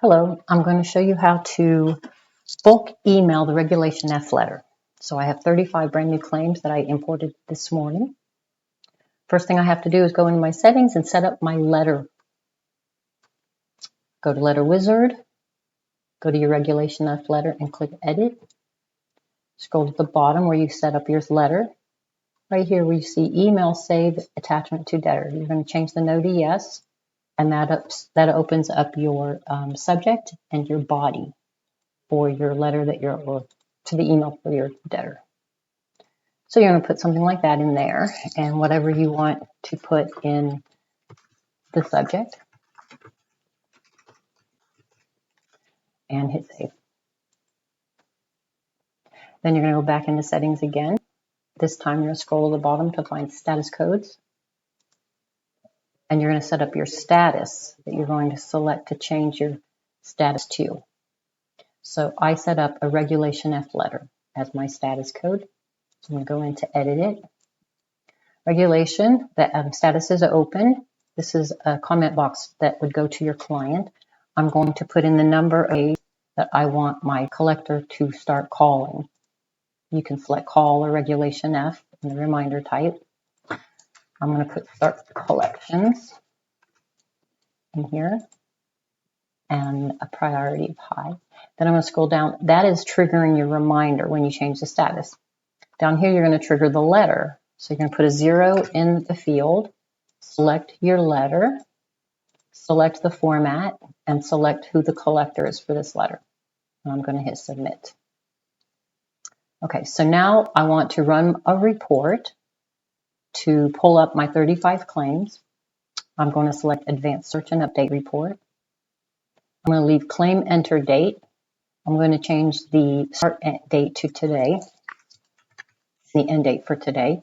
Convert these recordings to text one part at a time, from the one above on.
Hello, I'm going to show you how to bulk email the Regulation F letter. So I have 35 brand new claims that I imported this morning. First thing I have to do is go into my settings and set up my letter. Go to Letter Wizard, go to your Regulation F letter and click Edit. Scroll to the bottom where you set up your letter. Right here where you see Email Save Attachment to Debtor. You're going to change the no to yes, and that opens up your subject and your body for your letter that or to the email for your debtor. So you're going to put something like that in there, and whatever you want to put in the subject, and hit save. Then you're going to go back into settings again. This time you're going to scroll to the bottom to find status codes, and you're going to set up your status that you're going to select to change your status to. So I set up a Regulation F letter as my status code. So I'm going to go into edit it. Regulation, the status is open. This is a comment box that would go to your client. I'm going to put in the number that I want my collector to start calling. You can select call or Regulation F in the reminder type. I'm going to put start collections in here and a priority of high. Then I'm going to scroll down. That is triggering your reminder when you change the status. Down here, you're going to trigger the letter. So you're going to put a 0 in the field, select your letter, select the format, and select who the collector is for this letter. And I'm going to hit submit. Okay, so now I want to run a report to pull up my 35 claims. I'm going to select Advanced Search and Update Report. I'm going to leave Claim Enter Date. I'm going to change the start date to today, the end date for today.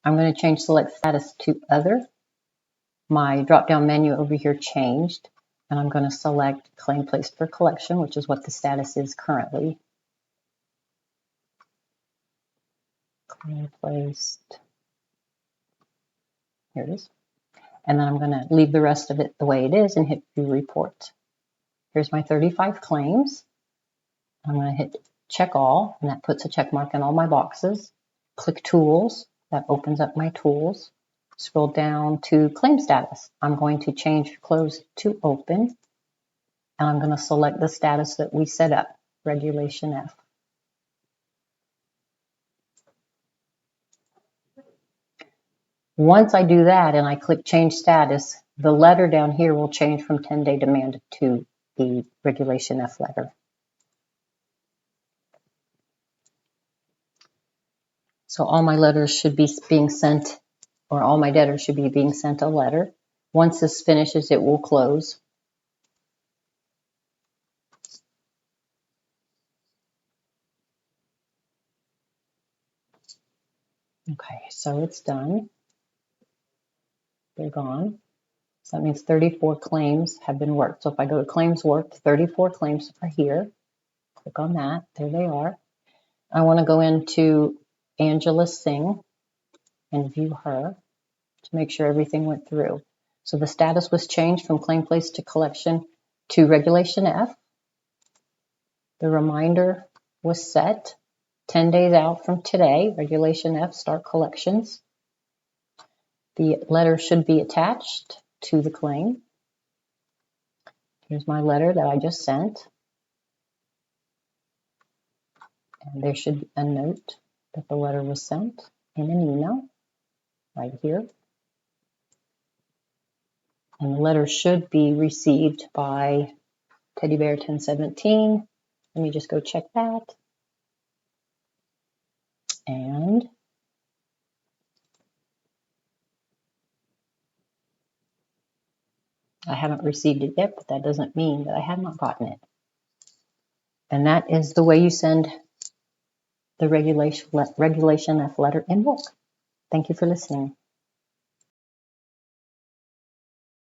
I'm going to change Select Status to Other. My drop-down menu over here changed, and I'm going to select Claim Placed for Collection, which is what the status is currently. Claim placed. Here it is. And then I'm going to leave the rest of it the way it is and hit View Report. Here's my 35 claims. I'm going to hit Check All, and that puts a check mark in all my boxes. Click Tools. That opens up my tools. Scroll down to Claim Status. I'm going to change Close to Open, and I'm going to select the status that we set up, Regulation F. Once I do that and I click Change Status, the letter down here will change from 10-day demand to the Regulation F letter. So all my letters should be being sent, or all my debtors should be being sent a letter. Once this finishes, it will close. Okay, so it's done. They're gone. So that means 34 claims have been worked. So if I go to Claims Worked, 34 claims are here. Click on that. There they are. I want to go into Angela Singh and view her to make sure everything went through. So the status was changed from Claim Placed to Collection to Regulation F. The reminder was set 10 days out from today, Regulation F, start collections. The letter should be attached to the claim. Here's my letter that I just sent. And there should be a note that the letter was sent in an email right here. And the letter should be received by Teddy Bear 1017. Let me just go check that. And I haven't received it yet, but that doesn't mean that I have not gotten it. And that is the way you send the Regulation F letter in bulk. Thank you for listening.